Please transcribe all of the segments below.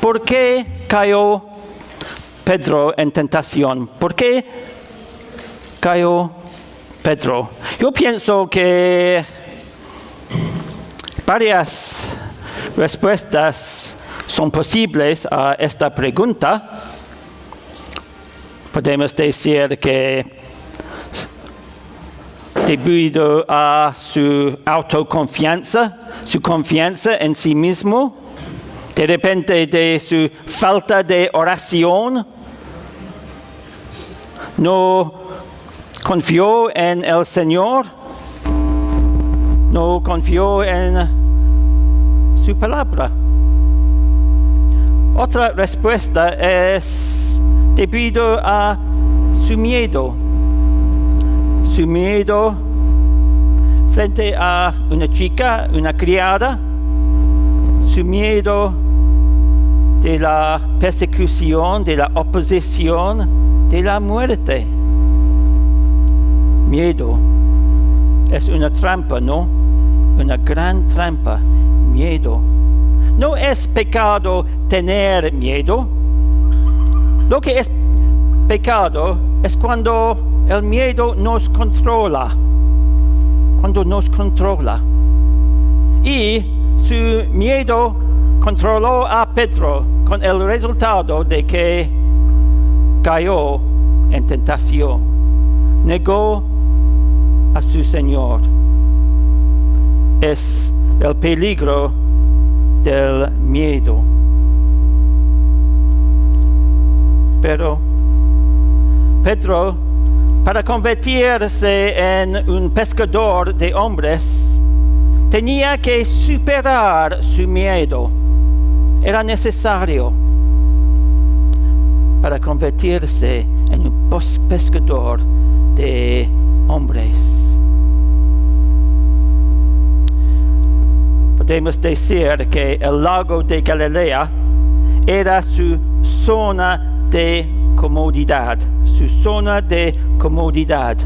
¿por qué cayó Pedro en tentación? ¿Por qué cayó Pedro? Yo pienso que varias respuestas son posibles a esta pregunta. Podemos decir que debido a su autoconfianza, su confianza en sí mismo, de repente de su falta de oración, no confió en el Señor, no confió en su palabra. Otra respuesta es debido a su miedo frente a una chica, una criada, su miedo de la persecución, de la oposición, de la muerte. Miedo es una trampa, ¿no? Una gran trampa, miedo. No es pecado tener miedo. Lo que es pecado es cuando el miedo nos controla. Cuando nos controla. Y su miedo controló a Pedro con el resultado de que cayó en tentación. Negó a su Señor. Es el peligro del miedo. Pero Pedro, para convertirse en un pescador de hombres, tenía que superar su miedo. Era necesario para convertirse en un pescador de hombres. Podemos decir que el lago de Galilea era su zona de comodidad, su zona de comodidad.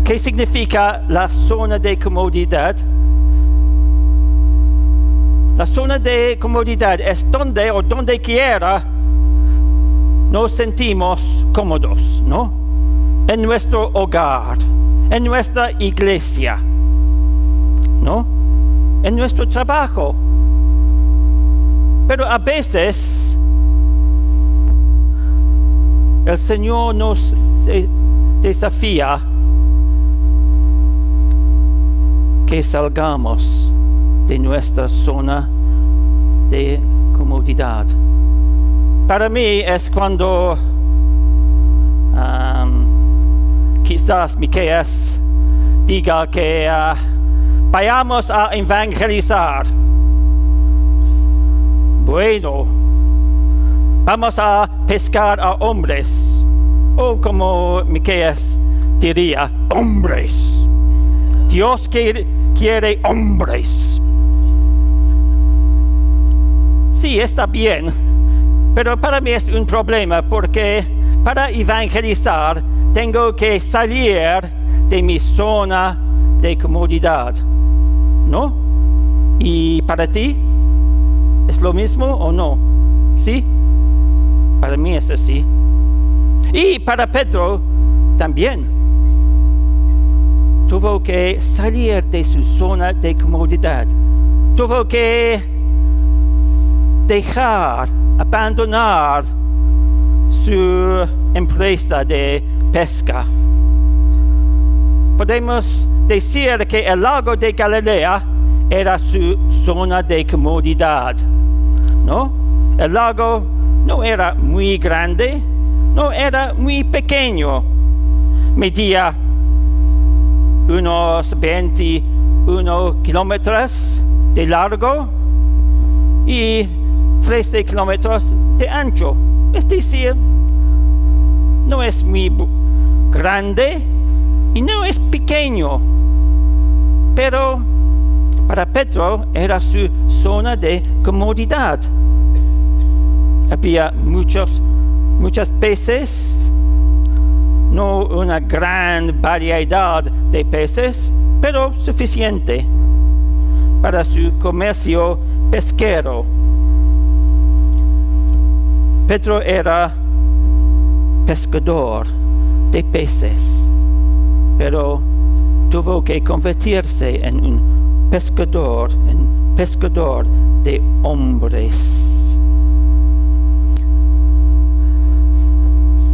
¿Qué significa la zona de comodidad? La zona de comodidad es donde quiera nos sentimos cómodos, ¿no? En nuestro hogar, en nuestra iglesia, ¿no? En nuestro trabajo. Pero a veces el Señor nos desafía que salgamos de nuestra zona de comodidad. Para mí es cuando quizás Miqueas diga que vayamos a evangelizar. Bueno, vamos a pescar a hombres, o como Miqueas diría, hombres. Dios quiere hombres. Sí, está bien, pero para mí es un problema porque para evangelizar tengo que salir de mi zona de comodidad, ¿no? ¿Y para ti es lo mismo o no? ¿Sí? Para mí es así. Y para Pedro también. Tuvo que salir de su zona de comodidad. Tuvo que abandonar su empresa de pesca. Podemos decir que el lago de Galilea era su zona de comodidad, ¿no? El lago no era muy grande, no era muy pequeño. Medía unos 21 kilómetros de largo y 13 kilómetros de ancho. Es decir, no es muy grande y no es pequeño, pero para Pedro era su zona de comodidad. Había muchos peces, no una gran variedad de peces, pero suficiente para su comercio pesquero. Pedro era pescador de peces, pero tuvo que convertirse en un pescador de hombres.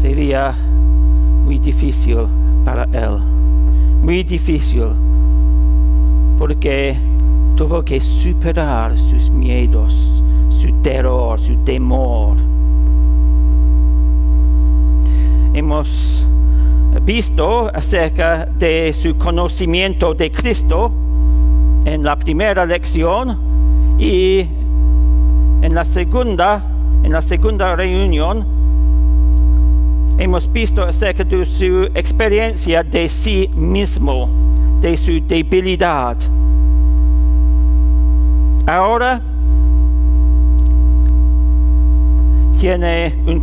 Sería muy difícil para él, muy difícil, porque tuvo que superar sus miedos, su terror, su temor. Hemos visto acerca de su conocimiento de Cristo en la primera lección, y en la segunda reunión hemos visto acerca de su experiencia de sí mismo, de su debilidad. Ahora tiene un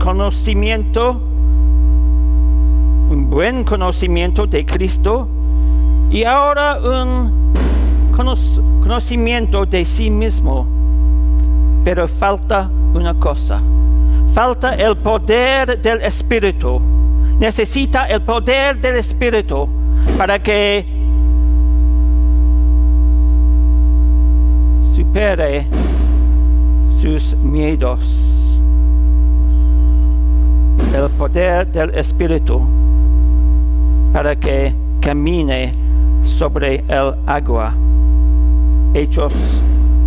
buen conocimiento de Cristo, y ahora un conocimiento de sí mismo. Pero falta una cosa. Falta el poder del Espíritu. Necesita el poder del Espíritu para que supere sus miedos. El poder del Espíritu para que camine sobre el agua. Hechos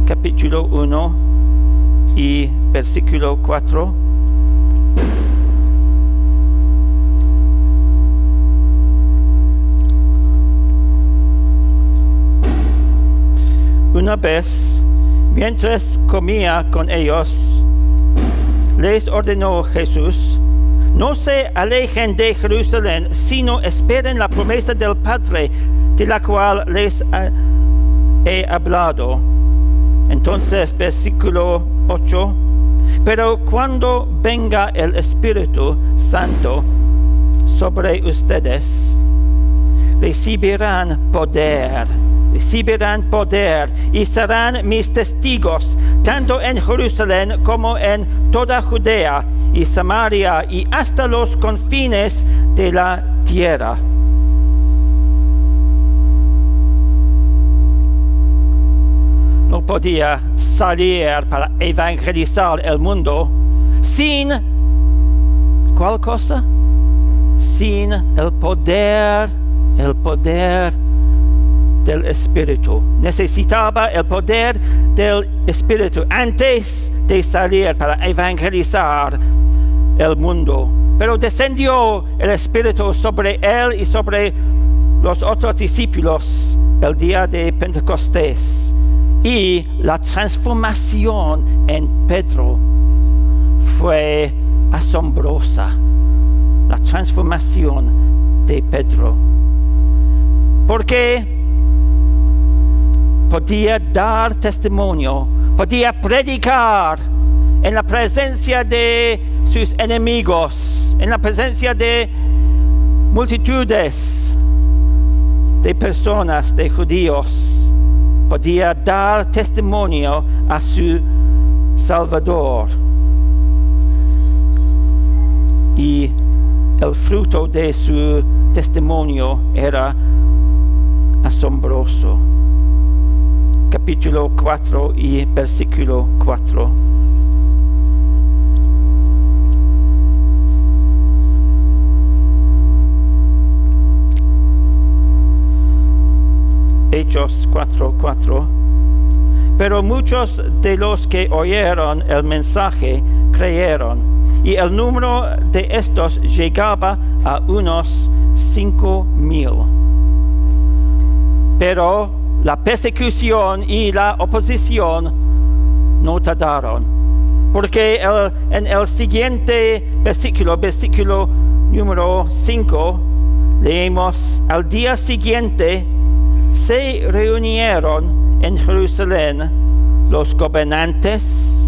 capítulo 1 y versículo 4. Una vez, mientras comía con ellos, les ordenó Jesús: no se alejen de Jerusalén, sino esperen la promesa del Padre, de la cual les he hablado. Entonces, versículo 8: pero cuando venga el Espíritu Santo sobre ustedes, recibirán poder y serán mis testigos, tanto en Jerusalén como en toda Judea y Samaria y hasta los confines de la tierra. No podía salir para evangelizar el mundo sin ¿cuál cosa? Sin el poder del Espíritu. Necesitaba el poder del Espíritu antes de salir para evangelizar el mundo. Pero descendió el Espíritu sobre él y sobre los otros discípulos el día de Pentecostés. Y la transformación en Pedro fue asombrosa. La transformación de Pedro. Porque podía dar testimonio, podía predicar en la presencia de sus enemigos, en la presencia de multitudes de personas, de judíos. Podía dar testimonio a su Salvador. Y el fruto de su testimonio era asombroso. Capítulo 4 y versículo 4. Hechos 4:4. Pero muchos de los que oyeron el mensaje creyeron, y el número de estos llegaba a unos 5,000. Pero la persecución y la oposición no tardaron, porque en el siguiente versículo número 5, leemos: al día siguiente se reunieron en Jerusalén los gobernantes,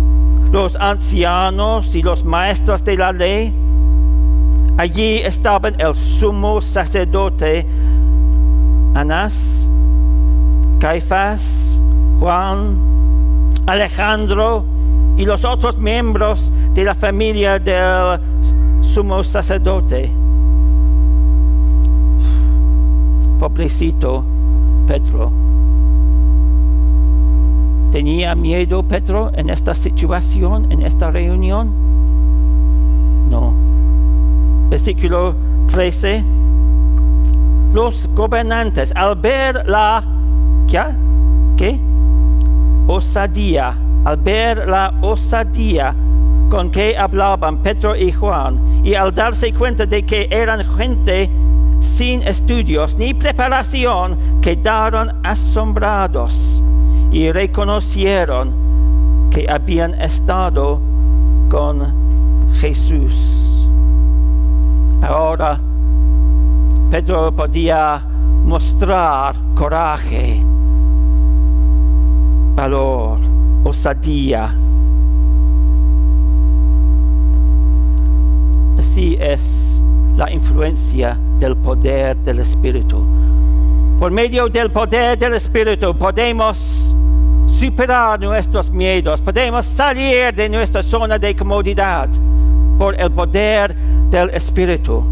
los ancianos y los maestros de la ley. Allí estaban el sumo sacerdote Anás, Caifás, Juan, Alejandro y los otros miembros de la familia del sumo sacerdote. Pobrecito Pedro. ¿Tenía miedo Pedro en esta situación, en esta reunión? No. Versículo 13. Los gobernantes, al ver la osadía, al ver la osadía con que hablaban Pedro y Juan, y al darse cuenta de que eran gente sin estudios ni preparación, quedaron asombrados y reconocieron que habían estado con Jesús. Ahora Pedro podía mostrar coraje, valor, osadía. Así es la influencia del poder del Espíritu. Por medio del poder del Espíritu podemos superar nuestros miedos, podemos salir de nuestra zona de comodidad. Por el poder del Espíritu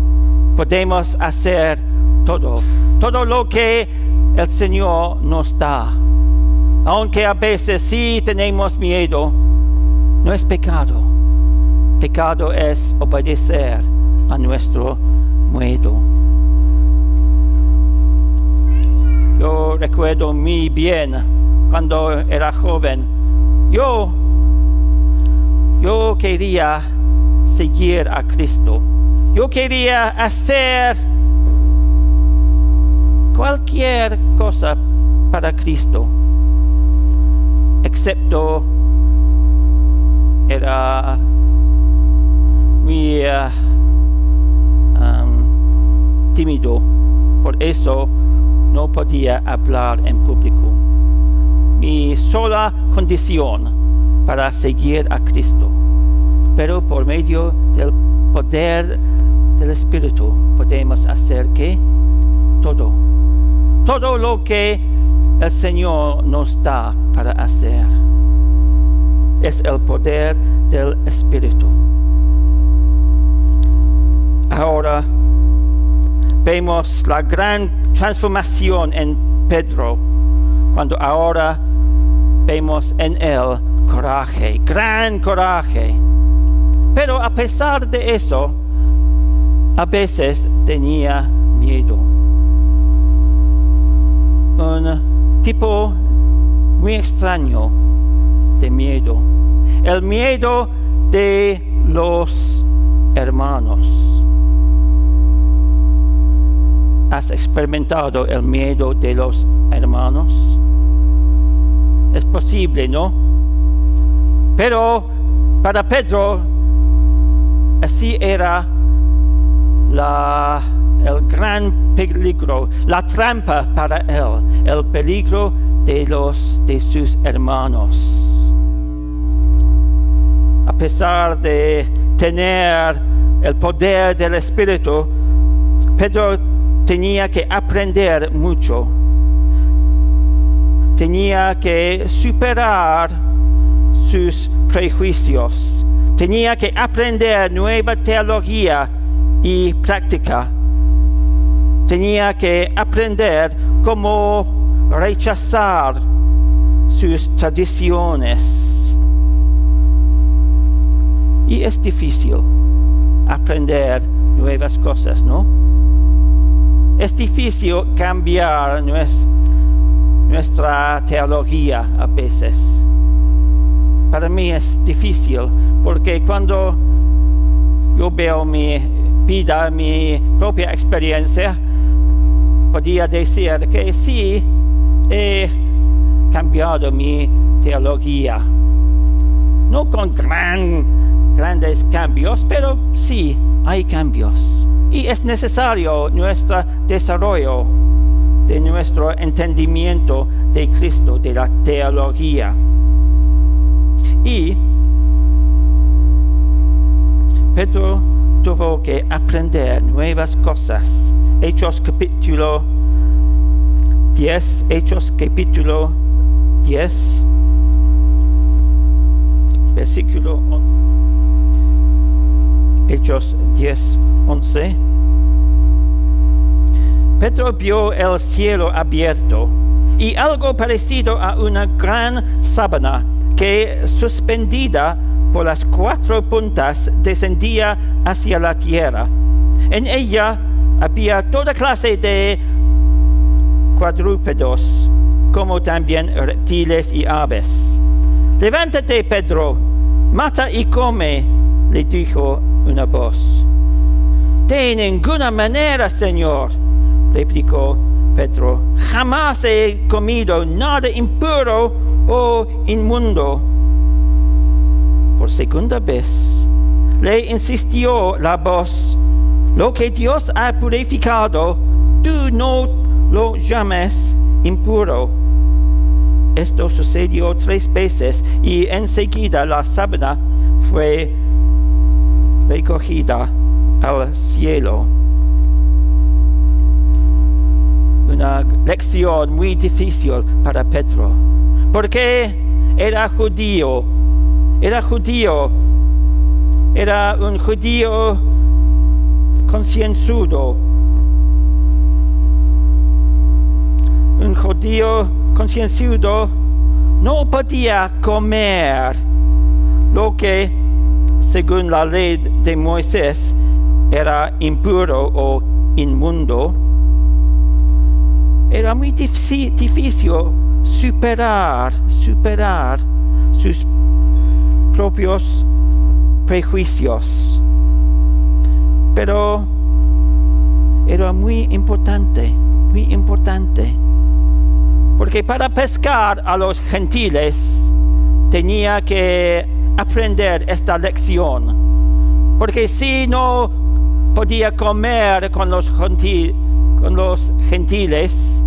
podemos hacer todo lo que el Señor nos da. Aunque a veces sí tenemos miedo, no es pecado. Pecado es obedecer a nuestro miedo. Yo recuerdo muy bien cuando era joven. Yo quería seguir a Cristo. Yo quería hacer cualquier cosa para Cristo, excepto era muy tímido, por eso no podía hablar en público. Mi sola condición para seguir a Cristo, pero por medio del poder del Espíritu podemos hacer ¿qué? Todo lo que el Señor nos da para hacer. Es el poder del Espíritu. Ahora vemos la gran transformación en Pedro, cuando ahora vemos en él coraje, gran coraje. Pero a pesar de eso, a veces tenía miedo. Un tipo muy extraño de miedo. El miedo de los hermanos. ¿Has experimentado el miedo de los hermanos? Es posible, ¿no? Pero para Pedro, así era el gran peligro, la trampa para él, el peligro de sus hermanos. A pesar de tener el poder del Espíritu, Pedro tenía que aprender mucho. Tenía que superar sus prejuicios. Tenía que aprender nueva teología y práctica. Tenía que aprender cómo rechazar sus tradiciones. Y es difícil aprender nuevas cosas, ¿no? Es difícil cambiar nuestra teología a veces. Para mí es difícil porque cuando yo veo mi vida, mi propia experiencia, podría decir que sí, he cambiado mi teología. No con grandes cambios, pero sí hay cambios. Y es necesario nuestro desarrollo de nuestro entendimiento de Cristo, de la teología. Y Pedro tuvo que aprender nuevas cosas. Hechos capítulo 10, versículo 11. Hechos 10, 11. Pedro vio el cielo abierto y algo parecido a una gran sábana que, suspendida por las 4 puntas, descendía hacia la tierra. En ella había toda clase de cuadrúpedos, como también reptiles y aves. «Levántate, Pedro, mata y come», le dijo una voz. «De ninguna manera, Señor», replicó Pedro. «Jamás he comido nada impuro o inmundo». Por segunda vez le insistió la voz: «Lo que Dios ha purificado, tú no lo llames impuro». Esto sucedió 3 veces y enseguida la sábana fue recogida al cielo. Una lección muy difícil para Pedro, porque era judío, era un judío concienzudo, un judío concienzudo no podía comer lo que, según la ley de Moisés, era impuro o inmundo. Era muy difícil superar sus propios prejuicios. Pero era muy importante, porque para pescar a los gentiles tenía que aprender esta lección. Porque si no podía comer con los gentiles,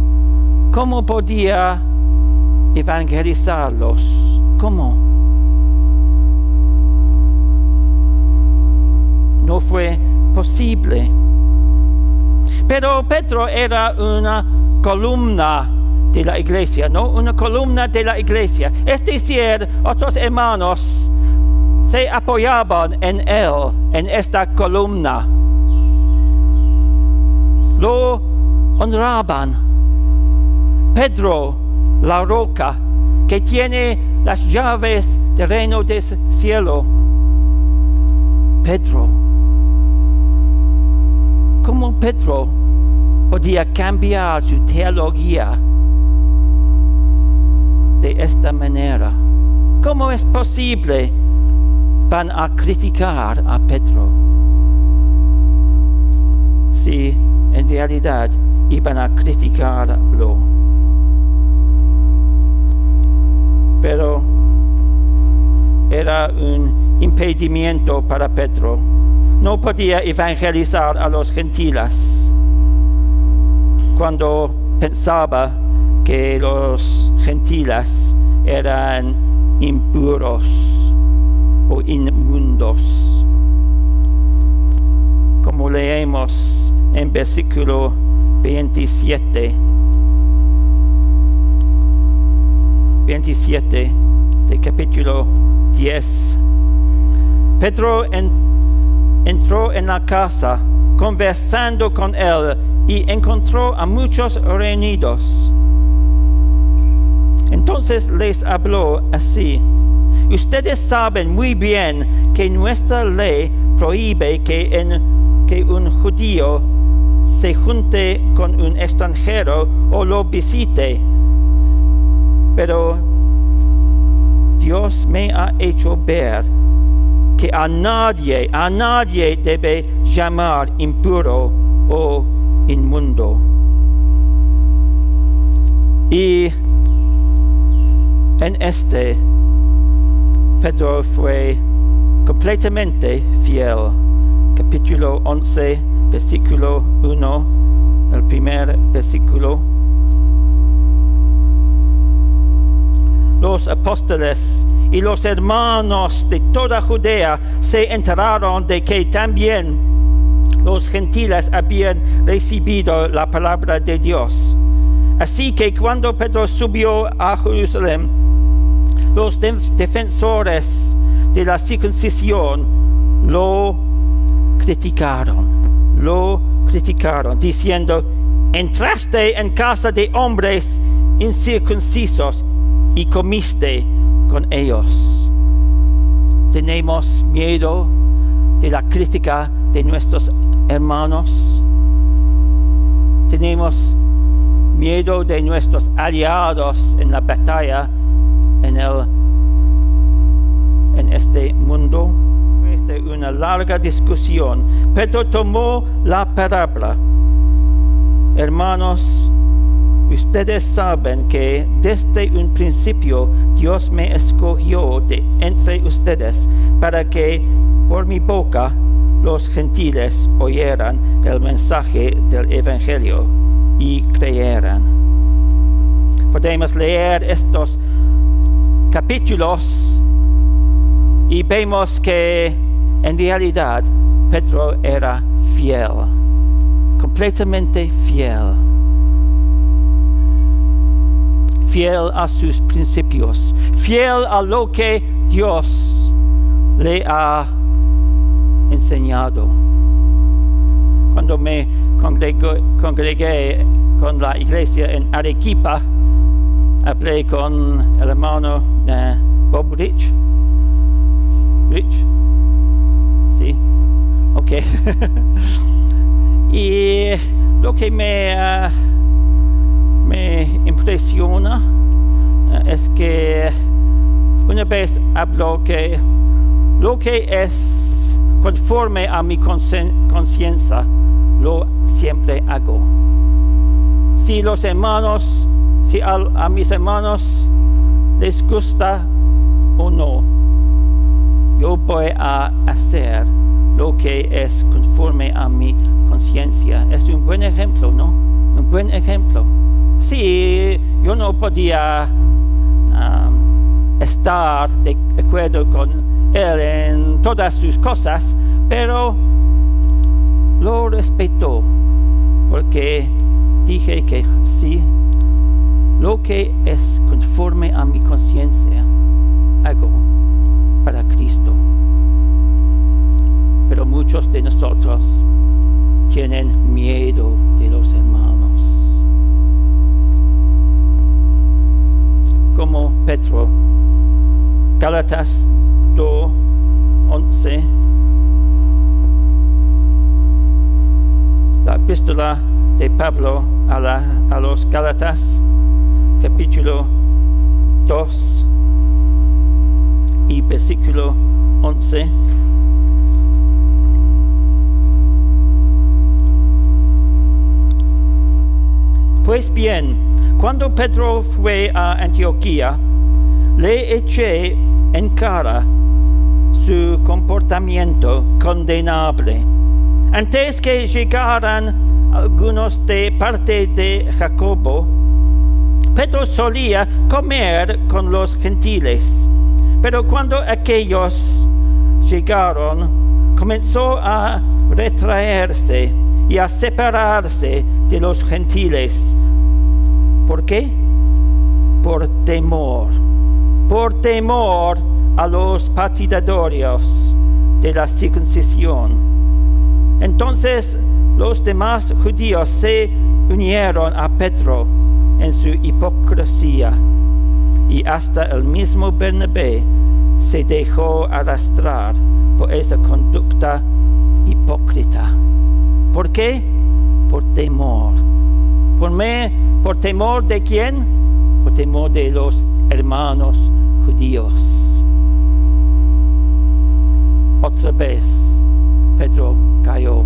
¿cómo podía evangelizarlos? ¿Cómo? No fue posible. Pero Pedro era una columna de la iglesia, ¿no? Una columna de la iglesia. Es decir, otros hermanos se apoyaban en él, en esta columna. Lo honraban. Pedro, la roca, que tiene las llaves del reino del cielo. Pedro. ¿Cómo Pedro podía cambiar su teología de esta manera? ¿Cómo es posible? Van a criticar a Pedro. Sí, en realidad iban a criticarlo. Pero era un impedimento para Pedro. No podía evangelizar a los gentiles cuando pensaba que los gentiles eran impuros o inmundos. Como leemos en versículo 27 de capítulo 10. Pedro entró en la casa conversando con él y encontró a muchos reunidos. Entonces les habló así: ustedes saben muy bien que nuestra ley prohíbe que un judío se junte con un extranjero o lo visite. Pero Dios me ha hecho ver que a nadie debe llamar impuro o inmundo. Y en Pedro fue completamente fiel. Capítulo 11, versículo 1, el primer versículo. Los apóstoles y los hermanos de toda Judea se enteraron de que también los gentiles habían recibido la palabra de Dios. Así que cuando Pedro subió a Jerusalén, los defensores de la circuncisión lo criticaron, diciendo: entraste en casa de hombres incircuncisos y comiste con ellos. ¿Tenemos miedo de la crítica de nuestros hermanos? ¿Tenemos miedo de nuestros aliados en la batalla en este mundo? Después de una larga discusión, Pedro tomó la palabra. Hermanos, ustedes saben que desde un principio Dios me escogió de entre ustedes para que por mi boca los gentiles oyeran el mensaje del Evangelio y creyeran. Podemos leer estos capítulos y vemos que en realidad Pedro era fiel, completamente fiel a sus principios, fiel a lo que Dios le ha enseñado. Cuando me congregué con la iglesia en Arequipa, hablé con el hermano Bob Rich. ¿Sí? Ok. Y lo que me impresiona es que una vez habló que lo que es conforme a mi conciencia, lo siempre hago. Si a mis hermanos les gusta o no, yo voy a hacer lo que es conforme a mi conciencia. Es un buen ejemplo, ¿no? Un buen ejemplo. Sí, yo no podía estar de acuerdo con él en todas sus cosas, pero lo respetó porque dije que sí, lo que es conforme a mi conciencia hago para Cristo. Pero muchos de nosotros tienen miedo de los hermanos. Como Pedro, Gálatas 2:11, la epístola de Pablo a los Gálatas, capítulo 2 y versículo 11. Pues bien, cuando Pedro fue a Antioquía, le eché en cara su comportamiento condenable. Antes que llegaran algunos de parte de Jacobo, Pedro solía comer con los gentiles. Pero cuando aquellos llegaron, comenzó a retraerse y a separarse de los gentiles. ¿Por qué? Por temor a los partidarios de la circuncisión. Entonces los demás judíos se unieron a Pedro en su hipocresía, y hasta el mismo Bernabé se dejó arrastrar por esa conducta hipócrita. ¿Por qué? Por temor. ¿Por temor de quién? Por temor de los hermanos judíos. Otra vez Pedro cayó.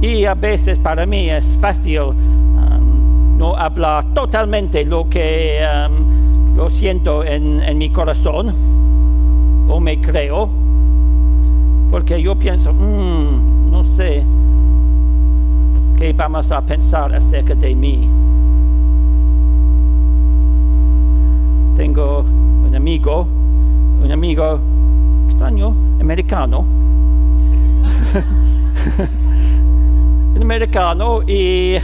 Y a veces para mí es fácil no hablar totalmente lo que lo siento en mi corazón o me creo, porque yo pienso, no sé qué vamos a pensar acerca de mí. Tengo un amigo extraño, americano, y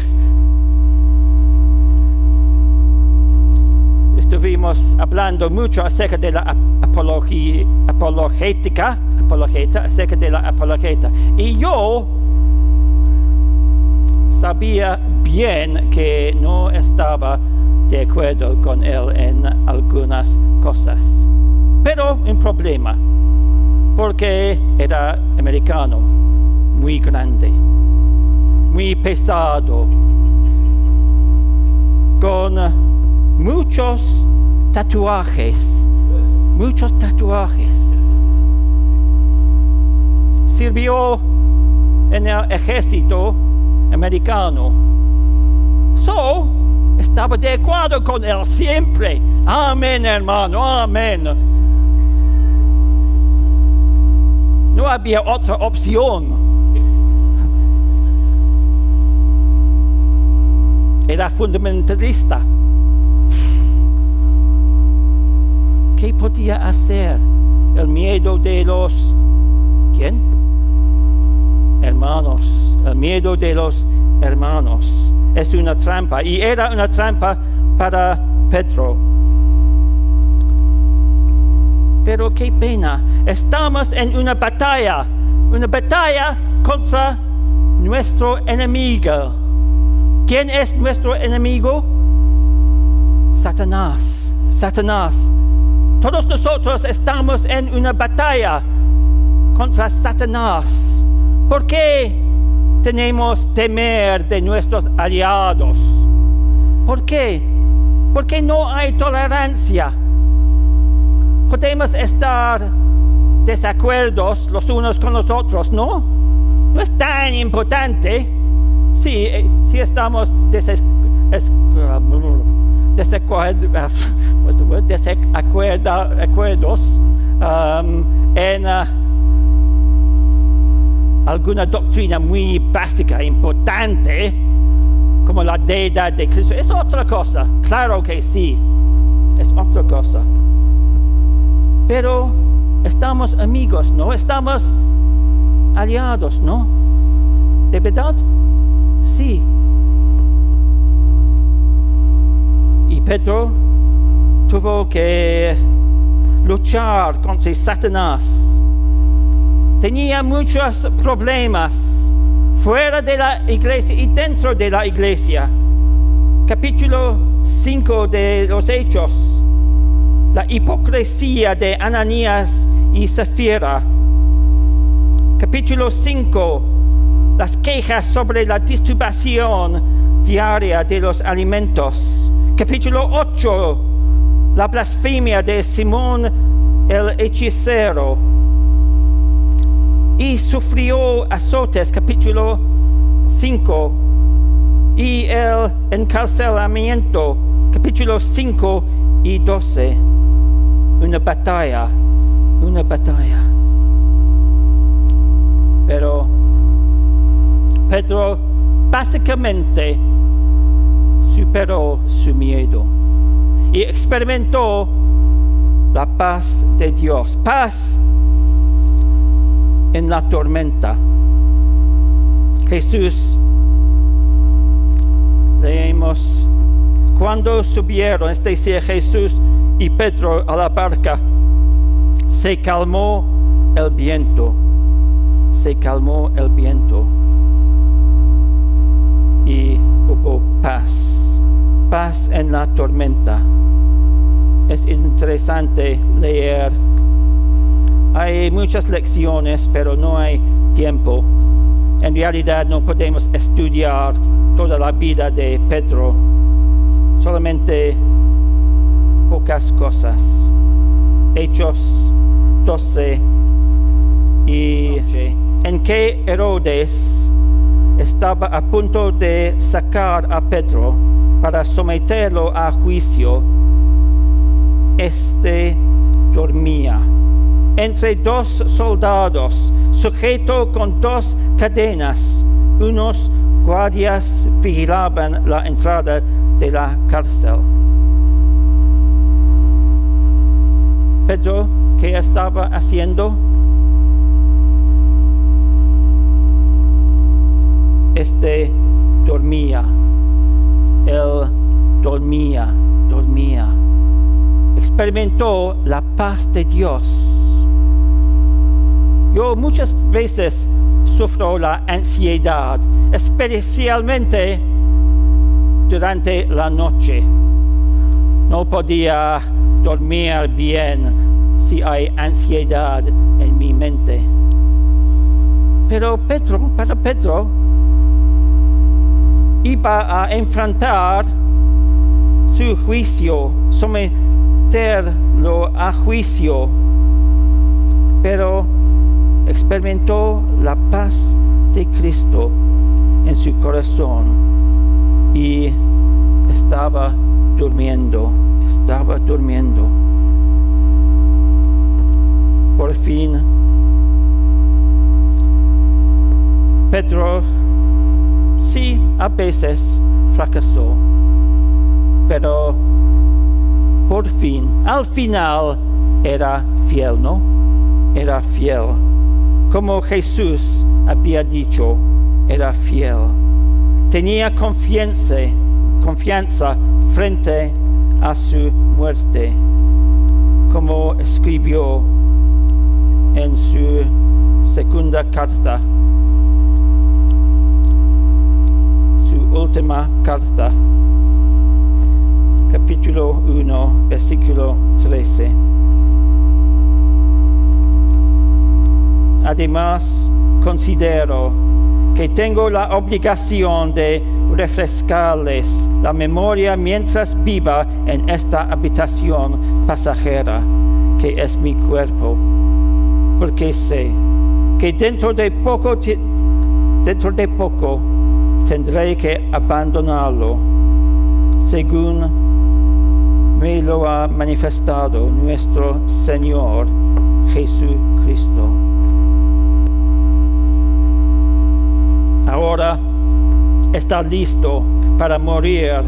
estuvimos hablando mucho acerca de la apologeta, acerca de la apologeta. Y yo sabía bien que no estaba de acuerdo con él en algunas cosas. Pero un problema, porque era americano, muy grande, muy pesado, con muchos tatuajes. Sirvió en el ejército americano. Estaba de acuerdo con él siempre. Amén, hermano, amén. No había otra opción. Era fundamentalista. ¿Qué podía hacer? El miedo de los... ¿Quién? Hermanos. El miedo de los hermanos. Es una trampa. Y era una trampa para Pedro. Pero qué pena. Estamos en una batalla contra nuestro enemigo. ¿Quién es nuestro enemigo? Satanás. Todos nosotros estamos en una batalla contra Satanás. ¿Por qué tenemos temer de nuestros aliados? ¿Por qué? Porque no hay tolerancia. Podemos estar desacuerdos los unos con los otros, ¿no? No es tan importante. Si estamos desacuerdos en alguna doctrina muy básica, importante, como la deidad de Cristo, es otra cosa. Claro que sí, es otra cosa. Pero estamos amigos, ¿no? Estamos aliados, ¿no? ¿De verdad? Sí. Y Pedro tuvo que luchar contra Satanás. Tenía muchos problemas fuera de la iglesia y dentro de la iglesia. Capítulo 5 de los Hechos. La hipocresía de Ananías y Zafira. Capítulo 5. Las quejas sobre la distribución diaria de los alimentos. Capítulo 8. La blasfemia de Simón el hechicero. Y sufrió azotes, capítulo 5. Y el encarcelamiento, capítulo 5 y 12. Una batalla. Pero Pedro básicamente superó su miedo y experimentó la paz de Dios. Paz en la tormenta. Jesús, leemos, cuando subieron, es decir, Jesús y Pedro a la barca, se calmó el viento. Y hubo paz en la tormenta. Es interesante leer. Hay muchas lecciones, pero no hay tiempo. En realidad no podemos estudiar toda la vida de Pedro. Solamente pocas cosas. Hechos 12 y en que Herodes estaba a punto de sacar a Pedro para someterlo a juicio. Dormía entre dos soldados, sujeto con dos cadenas. Unos guardias vigilaban la entrada de la cárcel. Pedro, ¿qué estaba haciendo? Dormía. Él dormía. experimentó la paz de Dios. Yo muchas veces sufro la ansiedad, especialmente durante la noche. No podía dormir bien si hay ansiedad en mi mente. Pero para Pedro, iba a enfrentar su juicio, someterlo a juicio, pero experimentó la paz de Cristo en su corazón y estaba durmiendo. Por fin, Pedro sí, a veces fracasó, pero por fin, al final, era fiel, ¿no? Era fiel. Como Jesús había dicho, era fiel. Tenía confianza frente a su muerte, como escribió en su segunda carta, su última carta, capítulo 1, versículo 13. Además, considero que tengo la obligación de refrescarles la memoria mientras viva en esta habitación pasajera que es mi cuerpo, porque sé que dentro de poco tendré que abandonarlo, según me lo ha manifestado nuestro Señor Jesucristo. Ahora está listo para morir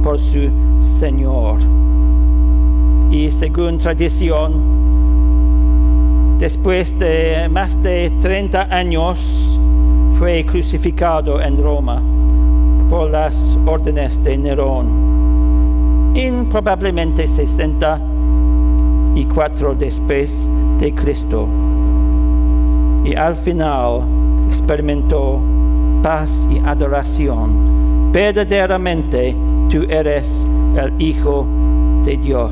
por su Señor. Y según tradición, después de más de 30 años, fue crucificado en Roma por las órdenes de Nerón, en probablemente 64 después de Cristo. Y al final experimentó paz y adoración. Verdaderamente tú eres el Hijo de Dios.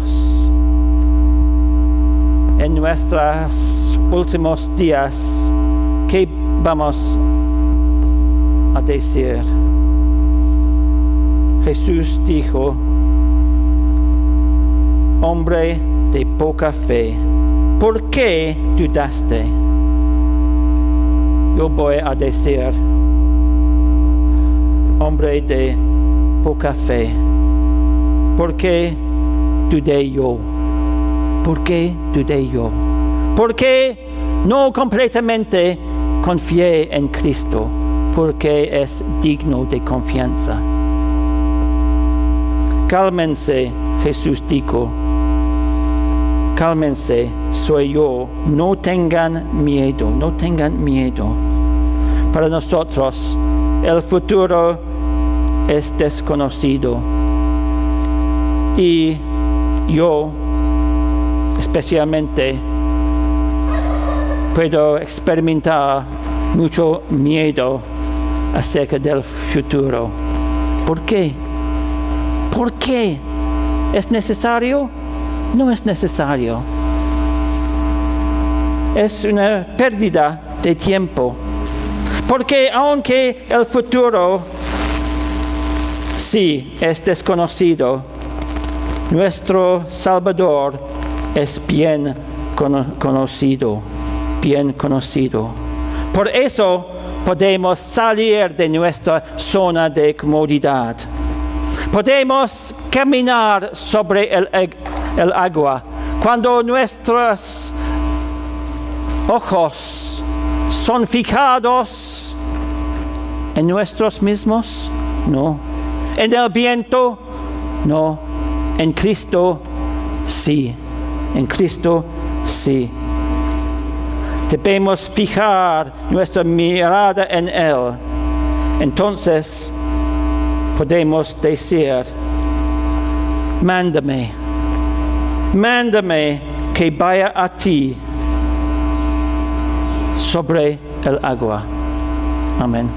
En nuestros últimos días, ¿qué vamos a decir? Jesús dijo: hombre de poca fe, ¿por qué dudaste? Yo voy a decir: hombre de poca fe, ¿por qué dudé yo? ¿Por qué dudé yo? Porque no completamente confié en Cristo, porque es digno de confianza. Cálmense, Jesús dijo. Cálmense, soy yo. No tengan miedo, no tengan miedo. Para nosotros, el futuro es desconocido. Y yo, especialmente, puedo experimentar mucho miedo acerca del futuro. ¿Por qué? ¿Por qué? ¿Es necesario? No es necesario. Es una pérdida de tiempo. Porque aunque el futuro sí es desconocido, nuestro Salvador es bien conocido, bien conocido. Por eso podemos salir de nuestra zona de comodidad. Podemos caminar sobre el agua cuando nuestros ojos son fijados en nosotros mismos. No. En el viento, no. En Cristo, sí. En Cristo, sí. Debemos fijar nuestra mirada en Él. Entonces, podemos decir: mándame, mándame que vaya a ti sobre el agua. Amén.